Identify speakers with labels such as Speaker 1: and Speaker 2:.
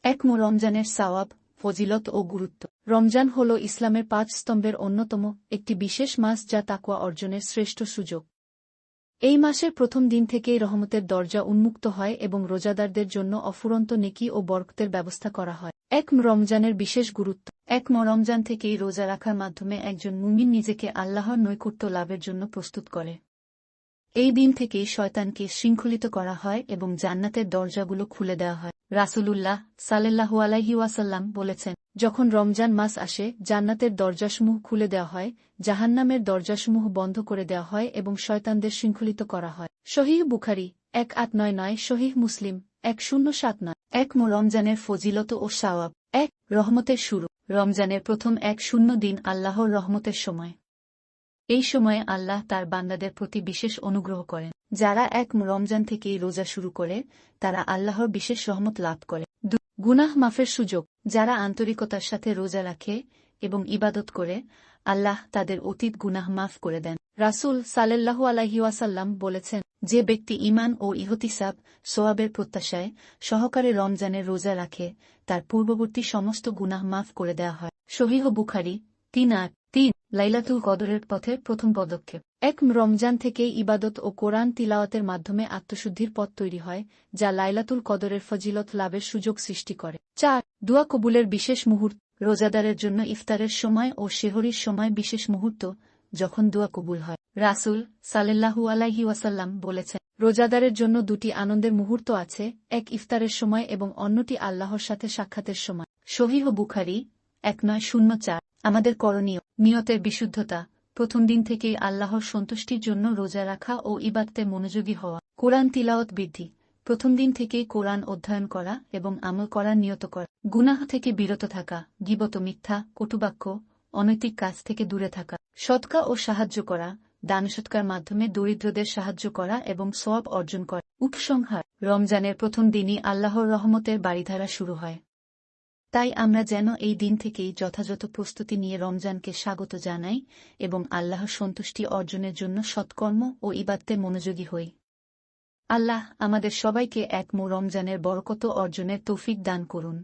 Speaker 1: এক রমজানের সাওয়াব, ফজিলত ও গুরুত্ব। রমজান হল ইসলামের 5 স্তম্ভের অন্যতম একটি বিশেষ মাস যা তাকওয়া অর্জনের শ্রেষ্ঠ সুযোগ। এই মাসের প্রথম দিন থেকেই রহমতের দরজা উন্মুক্ত হয় এবং রোজাদারদের জন্য অফুরন্ত নেকি ও বরকতের ব্যবস্থা করা হয়। এক রমজানের বিশেষ গুরুত্ব। এক রমজান থেকেই রোজা রাখার মাধ্যমে একজন মুমিন নিজেকে আল্লাহর নৈকট্য লাভের জন্য প্রস্তুত করে। এই দিন থেকেই শয়তানকে শৃঙ্খলিত করা হয় এবং জান্নাতের দরজাগুলো খুলে দেওয়া হয়। রাসূলুল্লাহ সাল্লাল্লাহু আলাইহি ওয়াসাল্লাম বলেছেন, যখন রমজান মাস আসে জান্নাতের দরজাসমূহ খুলে দেওয়া হয়, জাহান্নামের দরজাসমূহ বন্ধ করে দেওয়া হয় এবং শয়তানদের শৃঙ্খলিত করা হয়। সহিহ বুখারী 1899, সহিহ মুসলিম 1079। এক রমজানের ফজিলত ও সাওয়াব। এক রহমতের শুরু। রমজানের প্রথম 10 দিন আল্লাহর রহমতের সময়। এই সময়ে আল্লাহ তার বান্দাদের প্রতি বিশেষ অনুগ্রহ করেন। যারা এক রমজান থেকেই রোজা শুরু করে তারা আল্লাহর বিশেষ রহমত লাভ করে। গুনাহ মাফের সুযোগ। যারা আন্তরিকতার সাথে রোজা রাখে এবং ইবাদত করে আল্লাহ তাদের অতীত গুনাহ মাফ করে দেন। রাসূল সাল্লাল্লাহু আলাইহি ওয়াসাল্লাম বলেছেন, যে ব্যক্তি ঈমান ও ইহতিসাব সওয়াবের প্রত্যাশায় সহকারে রমজানের রোজা রাখে তার পূর্ববর্তী সমস্ত গুনাহ মাফ করে দেওয়া হয়। সহিহ বুখারী 3:8-3। লাইলাতুল কদরের পথে প্রথম পদক্ষেপ। এক রমজান থেকেই ইবাদত ও কোরআন তিলাওয়াতের মাধ্যমে আত্মশুদ্ধির পথ তৈরি হয়, যা লাইলাতুল কদরের ফজিলত লাভের সুযোগ সৃষ্টি করে। 4. দুয়া কবুলের বিশেষ মুহূর্ত। রোজাদারের জন্য ইফতারের সময় ও সেহরির সময় বিশেষ মুহূর্ত, যখন দোয়া কবুল হয়। রাসূল সাল্লাল্লাহু আলাইহি ওয়াসাল্লাম বলেছেন, রোজাদারের জন্য 2টি আনন্দের মুহূর্ত আছে, এক ইফতারের সময় এবং অন্যটি আল্লাহর সাথে সাক্ষাতের সময়। সহিহ বুখারী 1904। আমাদের করণীয়। নিয়তের বিশুদ্ধতা। প্রথম দিন থেকেই আল্লাহর সন্তুষ্টির জন্য রোজা রাখা ও ইবাদতে মনোযোগী হওয়া। কোরআন তিলাওয়াত বৃদ্ধি। প্রথম দিন থেকেই কোরআন অধ্যয়ন করা এবং আমল করার নিয়ত করা। গুনাহ থেকে বিরত থাকা, গীবত, মিথ্যা, কটুবাক্য, অনৈতিক কাজ থেকে দূরে থাকা। সদকা ও সাহায্য করা, দানসৎকার মাধ্যমে দরিদ্রদের সাহায্য করা এবং সওয়াব অর্জন করা। উপসংহার। রমজানের প্রথম দিনই আল্লাহর রহমতের বারিধারা শুরু হয়। তাই আমরা যেন এই দিন থেকেই যথাযথ প্রস্তুতি নিয়ে রমজানকে স্বাগত জানাই এবং আল্লাহর সন্তুষ্টি অর্জনের জন্য সৎকর্ম ও ইবাদতে মনোযোগী হই। আল্লাহ আমাদের সবাইকে এক রমজানের বরকত অর্জনের তৌফিক দান করুন।